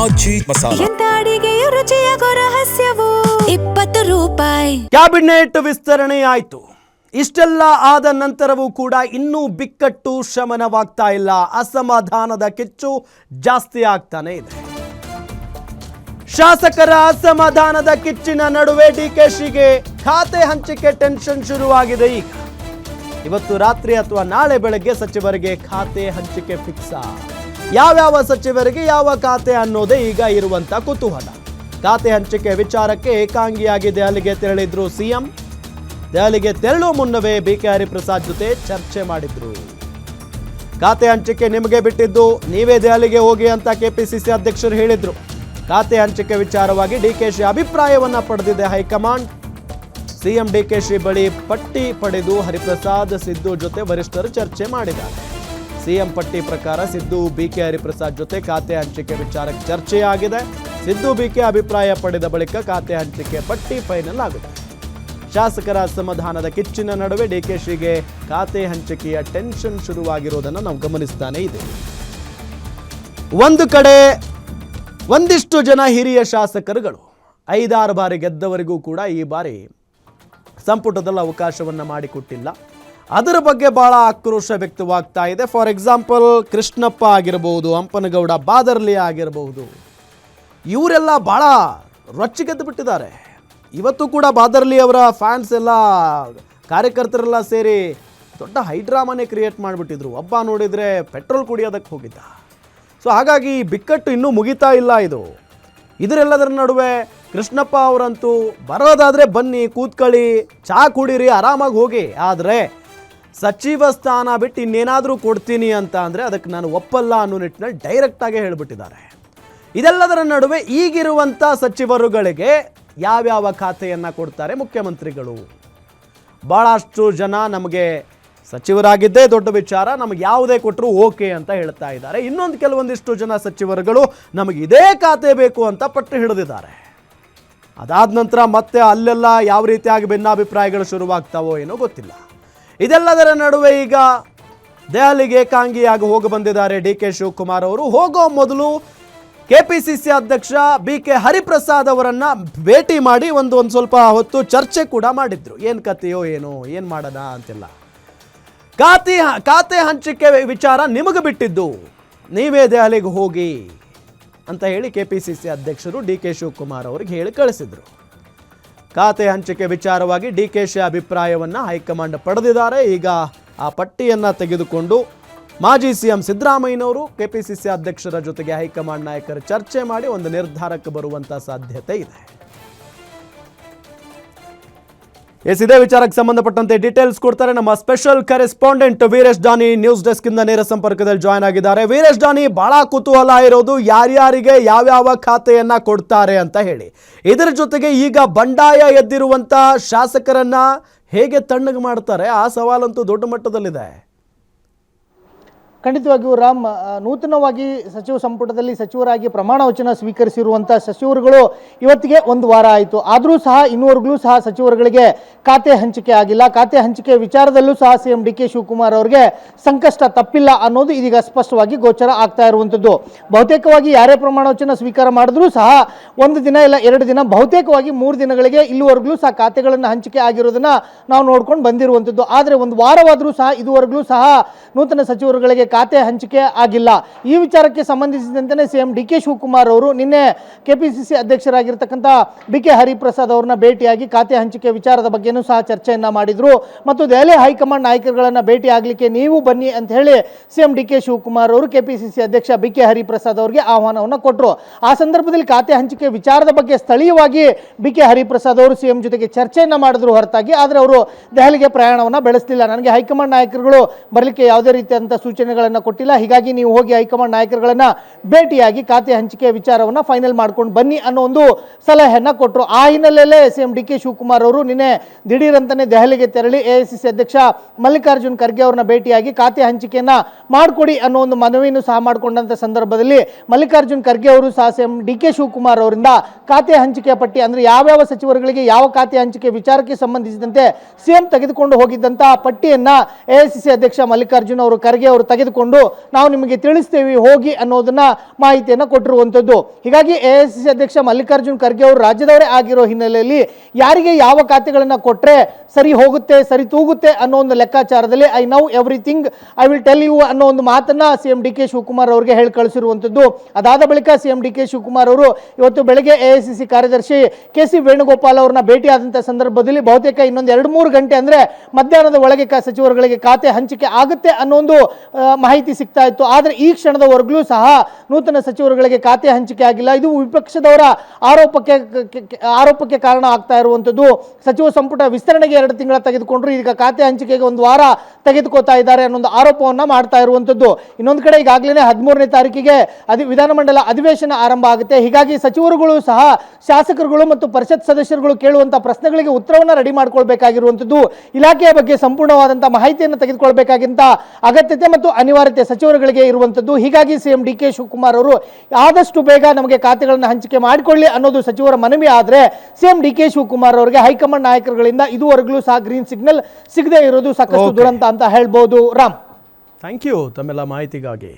ಆಚಿ ಮಸಾಲ. ಎಂತ ಅಡಿಗೆಯ ರುಚಿಯಾಗೋ ರಹಸ್ಯವು 20 ರೂಪಾಯಿ. ಕ್ಯಾಬಿನೆಟ್ ವಿಸ್ತರಣೆಯಾಯಿತು. ಇಷ್ಟೆಲ್ಲ ಆದ ನಂತರವೂ ಕೂಡ ಇನ್ನೂ ಬಿಕ್ಕಟ್ಟು ಶಮನವಾಗ್ತಾ ಇಲ್ಲ. ಅಸಮಾಧಾನದ ಕಿಚ್ಚು ಜಾಸ್ತಿ ಆಗ್ತಾನೆ ಇದೆ. ಶಾಸಕರ ಅಸಮಾಧಾನದ ಕಿಚ್ಚಿನ ನಡುವೆ ಡಿಕೆಶಿಗೆ ಖಾತೆ ಹಂಚಿಕೆ ಟೆನ್ಷನ್ ಶುರುವಾಗಿದೆ. ಈಗ ಇವತ್ತು ರಾತ್ರಿ ಅಥವಾ ನಾಳೆ ಬೆಳಗ್ಗೆ ಸಚಿವರಿಗೆ ಖಾತೆ ಹಂಚಿಕೆ ಫಿಕ್ಸ್. ಯಾವ್ಯಾವ ಸಚಿವರಿಗೆ ಯಾವ ಖಾತೆ ಅನ್ನೋದೇ ಈಗ ಇರುವಂತ ಕುತೂಹಲ. ಖಾತೆ ಹಂಚಿಕೆ ವಿಚಾರಕ್ಕೆ ಏಕಾಂಗಿಯಾಗಿ ದೆಹಲಿಗೆ ತೆರಳಿದ್ರು ಸಿಎಂ. ದೆಹಲಿಗೆ ತೆರಳುವ ಮುನ್ನವೇ ಬಿಕೆ ಹರಿಪ್ರಸಾದ್ ಜೊತೆ ಚರ್ಚೆ ಮಾಡಿದ್ರು. ಖಾತೆ ಹಂಚಿಕೆ ನಿಮಗೆ ಬಿಟ್ಟಿದ್ದು, ನೀವೇ ದೆಹಲಿಗೆ ಹೋಗಿ ಅಂತ ಕೆಪಿಸಿಸಿ ಅಧ್ಯಕ್ಷರು ಹೇಳಿದ್ರು. ಖಾತೆ ಹಂಚಿಕೆ ವಿಚಾರವಾಗಿ ಡಿಕೆಶಿ ಅಭಿಪ್ರಾಯವನ್ನ ಪಡೆದಿದೆ ಹೈಕಮಾಂಡ್. ಸಿಎಂ ಡಿಕೆಶಿ ಬಳಿ ಪಟ್ಟಿ ಪಡೆದು ಹರಿಪ್ರಸಾದ್ ಸಿದ್ದು ಜೊತೆ ವರಿಷ್ಠರು ಚರ್ಚೆ ಮಾಡಿದ್ದಾರೆ. ಸಿಎಂ ಪಟ್ಟಿ ಪ್ರಕಾರ ಸಿದ್ದು ಬಿಕೆ ಹರಿಪ್ರಸಾದ್ ಜೊತೆ ಖಾತೆ ಹಂಚಿಕೆ ವಿಚಾರಕ್ಕೆ ಚರ್ಚೆಯಾಗಿದೆ. ಸಿದ್ದು ಬಿಕೆ ಅಭಿಪ್ರಾಯ ಪಡೆದ ಬಳಿಕ ಖಾತೆ ಹಂಚಿಕೆ ಪಟ್ಟಿ ಫೈನಲ್ ಆಗುತ್ತೆ. ಶಾಸಕರ ಅಸಮಾಧಾನದ ಕಿಚ್ಚಿನ ನಡುವೆ ಡಿಕೆಶಿಗೆ ಖಾತೆ ಹಂಚಿಕೆಯ ಟೆನ್ಷನ್ ಶುರುವಾಗಿರೋದನ್ನು ನಾವು ಗಮನಿಸ್ತಾನೆ ಇದ್ದೇವೆ. ಒಂದು ಕಡೆ ಒಂದಿಷ್ಟು ಜನ ಹಿರಿಯ ಶಾಸಕರುಗಳು 5-6 ಬಾರಿ ಗೆದ್ದವರಿಗೂ ಕೂಡ ಈ ಬಾರಿ ಸಂಪುಟದಲ್ಲಿ ಅವಕಾಶವನ್ನು ಮಾಡಿಕೊಟ್ಟಿಲ್ಲ. ಅದರ ಬಗ್ಗೆ ಬಹಳ ಆಕ್ರೋಶ ವ್ಯಕ್ತವಾಗ್ತಾ ಇದೆ. ಫಾರ್ ಎಕ್ಸಾಂಪಲ್ ಕೃಷ್ಣಪ್ಪ ಆಗಿರಬಹುದು, ಹಂಪನಗೌಡ ಬಾದರ್ಲಿ ಆಗಿರಬಹುದು, ಇವರೆಲ್ಲ ಬಹಳ ರೊಚ್ಚಿಗೆದ್ದು ಬಿಟ್ಟಿದ್ದಾರೆ. ಇವತ್ತು ಕೂಡ ಬಾದರ್ಲಿ ಅವರ ಫ್ಯಾನ್ಸ್ ಎಲ್ಲ ಕಾರ್ಯಕರ್ತರೆಲ್ಲ ಸೇರಿ ದೊಡ್ಡ ಹೈಡ್ರಾಮಾನೇ ಕ್ರಿಯೇಟ್ ಮಾಡಿಬಿಟ್ಟಿದ್ರು. ಒಬ್ಬ ನೋಡಿದರೆ ಪೆಟ್ರೋಲ್ ಕುಡಿಯೋದಕ್ಕೆ ಹೋಗಿದ್ದ. ಸೊ ಹಾಗಾಗಿ ಬಿಕ್ಕಟ್ಟು ಇನ್ನೂ ಮುಗಿತಾ ಇಲ್ಲ. ಇದರೆಲ್ಲದರ ನಡುವೆ ಕೃಷ್ಣಪ್ಪ ಅವರಂತೂ ಬರೋದಾದರೆ ಬನ್ನಿ, ಕೂತ್ಕೊಳ್ಳಿ, ಚಹಾ ಕುಡೀರಿ, ಆರಾಮಾಗಿ ಹೋಗಿ, ಆದರೆ ಸಚಿವ ಸ್ಥಾನ ಬಿಟ್ಟು ಇನ್ನೇನಾದರೂ ಕೊಡ್ತೀನಿ ಅಂತ ಅಂದರೆ ಅದಕ್ಕೆ ನಾನು ಒಪ್ಪಲ್ಲ ಅನ್ನೋ ನಿಟ್ಟಿನಲ್ಲಿ ಡೈರೆಕ್ಟಾಗಿ ಹೇಳಿಬಿಟ್ಟಿದ್ದಾರೆ. ಇದೆಲ್ಲದರ ನಡುವೆ ಈಗಿರುವಂಥ ಸಚಿವರುಗಳಿಗೆ ಯಾವ್ಯಾವ ಖಾತೆಯನ್ನು ಕೊಡ್ತಾರೆ ಮುಖ್ಯಮಂತ್ರಿಗಳು? ಭಾಳಷ್ಟು ಜನ ನಮಗೆ ಸಚಿವರಾಗಿದ್ದೇ ದೊಡ್ಡ ವಿಚಾರ, ನಮಗೆ ಯಾವುದೇ ಕೊಟ್ಟರು ಓಕೆ ಅಂತ ಹೇಳ್ತಾ ಇದ್ದಾರೆ. ಇನ್ನೊಂದು ಕೆಲವೊಂದಿಷ್ಟು ಜನ ಸಚಿವರುಗಳು ನಮಗೆ ಇದೇ ಖಾತೆ ಬೇಕು ಅಂತ ಪಟ್ಟು ಹಿಡಿದಿದ್ದಾರೆ. ಅದಾದ ನಂತರ ಮತ್ತೆ ಅಲ್ಲೆಲ್ಲ ಯಾವ ರೀತಿಯಾಗಿ ಭಿನ್ನಾಭಿಪ್ರಾಯಗಳು ಶುರುವಾಗ್ತಾವೋ ಏನೋ ಗೊತ್ತಿಲ್ಲ. ಇದೆಲ್ಲದರ ನಡುವೆ ಈಗ ದೆಹಲಿಗೆ ಏಕಾಂಗಿಯಾಗಿ ಹೋಗಿ ಬಂದಿದ್ದಾರೆ ಡಿಕೆ ಶಿವಕುಮಾರ್ ಅವರು. ಹೋಗೋ ಮೊದಲು ಕೆಪಿಸಿಸಿ ಅಧ್ಯಕ್ಷ ಬಿಕೆ ಹರಿಪ್ರಸಾದ್ ಅವರನ್ನ ಭೇಟಿ ಮಾಡಿ ಒಂದು ಸ್ವಲ್ಪ ಹೊತ್ತು ಚರ್ಚೆ ಕೂಡ ಮಾಡಿದ್ರು. ಏನು ಕತೆಯೋ ಏನೋ, ಏನು ಮಾಡೋಣ ಅಂತೆಲ್ಲ. ಖಾತೆ ಹಂಚಿಕೆ ವಿಚಾರ ನಿಮಗೆ ಬಿಟ್ಟಿದ್ದು, ನೀವೇ ದೆಹಲಿಗೆ ಹೋಗಿ ಅಂತ ಹೇಳಿ ಕೆಪಿಸಿಸಿ ಅಧ್ಯಕ್ಷರು ಡಿಕೆ ಶಿವಕುಮಾರ್ ಅವರಿಗೆ ಹೇಳಿ ಕಳಿಸಿದ್ರು. ಖಾತೆ ಹಂಚಿಕೆ ವಿಚಾರವಾಗಿ ಡಿಕೆಶಿ ಅಭಿಪ್ರಾಯವನ್ನು ಹೈಕಮಾಂಡ್ ಪಡೆದಿದ್ದಾರೆ. ಈಗ ಆ ಪಟ್ಟಿಯನ್ನು ತೆಗೆದುಕೊಂಡು ಮಾಜಿ ಸಿಎಂ ಸಿದ್ದರಾಮಯ್ಯನವರು ಕೆಪಿಸಿಸಿ ಅಧ್ಯಕ್ಷರ ಜೊತೆಗೆ ಹೈಕಮಾಂಡ್ ನಾಯಕರು ಚರ್ಚೆ ಮಾಡಿ ಒಂದು ನಿರ್ಧಾರಕ್ಕೆ ಬರುವಂತ ಸಾಧ್ಯತೆ ಇದೆ. ಇದೇ ವಿಚಾರಕ್ಕೆ ಸಂಬಂಧಪಟ್ಟಂತೆ ಡೀಟೇಲ್ಸ್ ಕೊಡ್ತಾರೆ ನಮ್ಮ special correspondent Veeresh Dani. News desk ಇಂದ ನೇರ ಸಂಪರ್ಕದಲ್ಲಿ ಜಾಯ್ನ್ ಆಗಿದ್ದಾರೆ. ವೀರೇಶ್ ಡಾನಿ, ಬಹಳ ಕುತೂಹಲ ಇರೋದು ಯಾರ್ಯಾರಿಗೆ ಯಾವ್ಯಾವ ಖಾತೆಯನ್ನ ಕೊಡ್ತಾರೆ ಅಂತ ಹೇಳಿ. ಇದರ ಜೊತೆಗೆ ಈಗ ಬಂಡಾಯ ಎದ್ದಿರುವಂತ ಶಾಸಕರನ್ನ ಹೇಗೆ ತಣ್ಣಗೆ ಮಾಡ್ತಾರೆ, ಆ ಸವಾಲಂತೂ ದೊಡ್ಡ ಮಟ್ಟದಲ್ಲಿದೆ. ಖಂಡಿತವಾಗಿಯೂ ರಾಮ್, ನೂತನವಾಗಿ ಸಚಿವ ಸಂಪುಟದಲ್ಲಿ ಸಚಿವರಾಗಿ ಪ್ರಮಾಣ ವಚನ ಸ್ವೀಕರಿಸಿರುವಂಥ ಸಚಿವರುಗಳು ಇವತ್ತಿಗೆ 1 ವಾರ ಆಯಿತು. ಆದರೂ ಸಹ ಇನ್ನೂವರೆಗೂ ಸಹ ಸಚಿವರುಗಳಿಗೆ ಖಾತೆ ಹಂಚಿಕೆ ಆಗಿಲ್ಲ. ಖಾತೆ ಹಂಚಿಕೆ ವಿಚಾರದಲ್ಲೂ ಸಹ ಸಿಎಂ ಡಿ ಕೆ ಶಿವಕುಮಾರ್ ಅವರಿಗೆ ಸಂಕಷ್ಟ ತಪ್ಪಿಲ್ಲ ಅನ್ನೋದು ಇದೀಗ ಸ್ಪಷ್ಟವಾಗಿ ಗೋಚರ ಆಗ್ತಾ ಇರುವಂಥದ್ದು. ಬಹುತೇಕವಾಗಿ ಯಾರೇ ಪ್ರಮಾಣ ವಚನ ಸ್ವೀಕಾರ ಮಾಡಿದ್ರೂ ಸಹ 1 ದಿನ ಇಲ್ಲ 2 ದಿನ, ಬಹುತೇಕವಾಗಿ 3 ದಿನಗಳಿಗೆ ಇಲ್ಲಿವರೆಗೂ ಸಹ ಖಾತೆಗಳನ್ನು ಹಂಚಿಕೆ ಆಗಿರೋದನ್ನ ನಾವು ನೋಡ್ಕೊಂಡು ಬಂದಿರುವಂಥದ್ದು. ಆದರೆ 1 ವಾರವಾದರೂ ಸಹ ಇದುವರೆಗೂ ಸಹ ನೂತನ ಸಚಿವರುಗಳಿಗೆ ಖಾತೆ ಹಂಚಿಕೆ ಆಗಿಲ್ಲ. ಈ ವಿಚಾರಕ್ಕೆ ಸಂಬಂಧಿಸಿದಂತೆ ಸಿಎಂ ಡಿ ಕೆ ಶಿವಕುಮಾರ್ ಅವರು ನಿನ್ನೆ ಕೆಪಿಸಿಸಿ ಅಧ್ಯಕ್ಷರಾಗಿರ್ತಕ್ಕಂಥ ಬಿಕೆ ಹರಿಪ್ರಸಾದ್ ಅವರನ್ನ ಭೇಟಿಯಾಗಿ ಖಾತೆ ಹಂಚಿಕೆ ವಿಚಾರದ ಬಗ್ಗೆನೂ ಸಹ ಚರ್ಚೆಯನ್ನ ಮಾಡಿದ್ರು. ಮತ್ತು ದೆಹಲಿ ಹೈಕಮಾಂಡ್ ನಾಯಕರುಗಳನ್ನ ಭೇಟಿ ಆಗಲಿಕ್ಕೆ ನೀವು ಬನ್ನಿ ಅಂತ ಹೇಳಿ ಸಿಎಂ ಡಿ ಕೆ ಶಿವಕುಮಾರ್ ಅವರು ಕೆಪಿಸಿಸಿ ಅಧ್ಯಕ್ಷ ಬಿಕೆ ಹರಿಪ್ರಸಾದ್ ಅವರಿಗೆ ಆಹ್ವಾನವನ್ನು ಕೊಟ್ಟರು. ಆ ಸಂದರ್ಭದಲ್ಲಿ ಖಾತೆ ಹಂಚಿಕೆ ವಿಚಾರದ ಬಗ್ಗೆ ಸ್ಥಳೀಯವಾಗಿ ಬಿಕೆ ಹರಿಪ್ರಸಾದ್ ಅವರು ಸಿಎಂ ಜೊತೆಗೆ ಚರ್ಚೆಯನ್ನ ಮಾಡಿದ್ರು ಹೊರತಾಗಿ, ಆದರೆ ಅವರು ದೆಹಲಿಗೆ ಪ್ರಯಾಣವನ್ನು ಬೆಳೆಸಲಿಲ್ಲ. ನನಗೆ ಹೈಕಮಾಂಡ್ ನಾಯಕರುಗಳು ಬರಲಿಕ್ಕೆ ಯಾವುದೇ ರೀತಿಯಾದಂಥ ಸೂಚನೆಗಳನ್ನು ಕೊಟ್ಟಿಲ್ಲ, ಹೀಗಾಗಿ ನೀವು ಹೋಗಿ ಹೈಕಮಾಂಡ್ ನಾಯಕರುಗಳನ್ನ ಭೇಟಿಯಾಗಿ ಖಾತೆ ಹಂಚಿಕೆ ವಿಚಾರವನ್ನು ಫೈನಲ್ ಮಾಡ್ಕೊಂಡು ಬನ್ನಿ ಅನ್ನೋ ಒಂದು ಸಲಹೆಯನ್ನ ಕೊಟ್ಟರು. ಆ ಹಿನ್ನೆಲೆಯಲ್ಲೇ ಸಿಎಂ ಡಿ ಕೆ ಶಿವಕುಮಾರ್ ಅವರು ನಿನ್ನೆ ದಿಢೀರಂತಾನೆ ದೆಹಲಿಗೆ ತೆರಳಿ ಎಐಸಿಸಿ ಅಧ್ಯಕ್ಷ ಮಲ್ಲಿಕಾರ್ಜುನ್ ಖರ್ಗೆ ಅವರನ್ನ ಭೇಟಿಯಾಗಿ ಖಾತೆ ಹಂಚಿಕೆಯನ್ನ ಮಾಡಿಕೊಡಿ ಅನ್ನೋ ಒಂದು ಮನವಿಯನ್ನು ಸಹ ಮಾಡಿಕೊಂಡಂತ ಸಂದರ್ಭದಲ್ಲಿ ಮಲ್ಲಿಕಾರ್ಜುನ್ ಖರ್ಗೆ ಅವರು ಸಹ ಸಿಎಂ ಡಿ ಕೆ ಶಿವಕುಮಾರ್ ಅವರಿಂದ ಖಾತೆ ಹಂಚಿಕೆ ಪಟ್ಟಿ, ಅಂದ್ರೆ ಯಾವ್ಯಾವ ಸಚಿವರುಗಳಿಗೆ ಯಾವ ಖಾತೆ ಹಂಚಿಕೆ ವಿಚಾರಕ್ಕೆ ಸಂಬಂಧಿಸಿದಂತೆ ಸಿಎಂ ತೆಗೆದುಕೊಂಡು ಹೋಗಿದ್ದಂತಹ ಪಟ್ಟಿಯನ್ನ ಎಐಸಿಸಿ ಅಧ್ಯಕ್ಷ ಮಲ್ಲಿಕಾರ್ಜುನ್ ಅವರು ಖರ್ಗೆ ಅವರು ತೆಗೆದು ತೆಗೆದುಕೊಂಡು ನಾವು ನಿಮಗೆ ತಿಳಿಸ್ತೇವೆ ಹೋಗಿ ಅನ್ನೋದನ್ನ ಮಾಹಿತಿಯನ್ನು ಕೊಟ್ಟಿರುವಂಥದ್ದು. ಹೀಗಾಗಿ AICC ಅಧ್ಯಕ್ಷ ಮಲ್ಲಿಕಾರ್ಜುನ್ ಖರ್ಗೆ ಅವರು ರಾಜ್ಯದವರೇ ಆಗಿರೋ ಹಿನ್ನೆಲೆಯಲ್ಲಿ ಯಾರಿಗೆ ಯಾವ ಖಾತೆಗಳನ್ನು ಕೊಟ್ಟರೆ ಸರಿ ಹೋಗುತ್ತೆ, ಸರಿ ತೂಗುತ್ತೆ ಅನ್ನೋ ಒಂದು ಲೆಕ್ಕಾಚಾರದಲ್ಲಿ I know everything, I will tell you ಅನ್ನೋ ಒಂದು ಮಾತನ್ನ CM DK ಶಿವಕುಮಾರ್ ಅವರಿಗೆ ಹೇಳಿ ಕಳಿಸಿರುವಂಥದ್ದು. ಅದಾದ ಬಳಿಕ CM DK ಶಿವಕುಮಾರ್ ಅವರು ಇವತ್ತು ಬೆಳಗ್ಗೆ AICC ಕಾರ್ಯದರ್ಶಿ KC ವೇಣುಗೋಪಾಲ್ ಅವರನ್ನ ಭೇಟಿಯಾದಂಥ ಸಂದರ್ಭದಲ್ಲಿ ಬಹುತೇಕ ಇನ್ನೊಂದು 2-3 ಗಂಟೆ ಅಂದರೆ ಮಧ್ಯಾಹ್ನದ ಒಳಗೆ ಸಚಿವರುಗಳಿಗೆ ಖಾತೆ ಹಂಚಿಕೆ ಆಗುತ್ತೆ ಅನ್ನೋ ಒಂದು ಮಾಹಿತಿ ಸಿಗ್ತಾ ಇತ್ತು. ಆದರೆ ಈ ಕ್ಷಣದವರೆಗೂ ಸಹ ನೂತನ ಸಚಿವರುಗಳಿಗೆ ಖಾತೆ ಹಂಚಿಕೆ ಆಗಿಲ್ಲ. ಇದು ವಿಪಕ್ಷದವರ ಆರೋಪಕ್ಕೆ ಕಾರಣ ಆಗ್ತಾ ಇರುವಂಥದ್ದು. ಸಚಿವ ಸಂಪುಟ ವಿಸ್ತರಣೆಗೆ 2 ತಿಂಗಳ ತೆಗೆದುಕೊಂಡ್ರು, ಈಗ ಖಾತೆ ಹಂಚಿಕೆಗೆ 1 ವಾರ ತೆಗೆದುಕೋತಾ ಇದ್ದಾರೆ ಅನ್ನೋ ಒಂದು ಆರೋಪವನ್ನ ಮಾಡ್ತಾ ಇರುವಂಥದ್ದು. ಇನ್ನೊಂದು ಕಡೆ ಈಗಾಗಲೇ 13ನೇ ತಾರೀಕಿಗೆ ವಿಧಾನಮಂಡಲ ಅಧಿವೇಶನ ಆರಂಭ ಆಗುತ್ತೆ. ಹೀಗಾಗಿ ಸಚಿವರುಗಳು ಸಹ ಶಾಸಕರುಗಳು ಮತ್ತು ಪರಿಷತ್ ಸದಸ್ಯರುಗಳು ಕೇಳುವಂಥ ಪ್ರಶ್ನೆಗಳಿಗೆ ಉತ್ತರವನ್ನು ರೆಡಿ ಮಾಡ್ಕೊಳ್ಬೇಕಾಗಿರುವಂಥದ್ದು. ಇಲಾಖೆಯ ಬಗ್ಗೆ ಸಂಪೂರ್ಣವಾದಂಥ ಮಾಹಿತಿಯನ್ನು ತೆಗೆದುಕೊಳ್ಬೇಕಾಗಿಂತ ಅಗತ್ಯತೆ ಮತ್ತು ಅನಿವಾರ್ಯತೆ ಸಚಿವರುಗಳಿಗೆ ಇರುವಂಥದ್ದು. ಹೀಗಾಗಿ CM DK ಶಿವಕುಮಾರ್ ಅವರು ಆದಷ್ಟು ಬೇಗ ನಮಗೆ ಖಾತೆಗಳನ್ನು ಹಂಚಿಕೆ ಮಾಡಿಕೊಳ್ಳಿ ಅನ್ನೋದು ಸಚಿವರ ಮನವಿ. ಆದರೆ CM DK ಶಿವಕುಮಾರ್ ಅವರಿಗೆ ಹೈಕಮಾಂಡ್ ನಾಯಕರುಗಳಿಂದ ಇದುವರೆಗೂ ಸಹ ಗ್ರೀನ್ ಸಿಗ್ನಲ್ ಸಿಗದೇ ಇರೋದು ಸಾಕಷ್ಟು ದುರಂತ ಅಂತ ಹೇಳ್ಬೋದು. ರಾಮ್, ಥ್ಯಾಂಕ್ ಯು ತಮ್ಮೆಲ್ಲ ಮಾಹಿತಿಗಾಗಿ.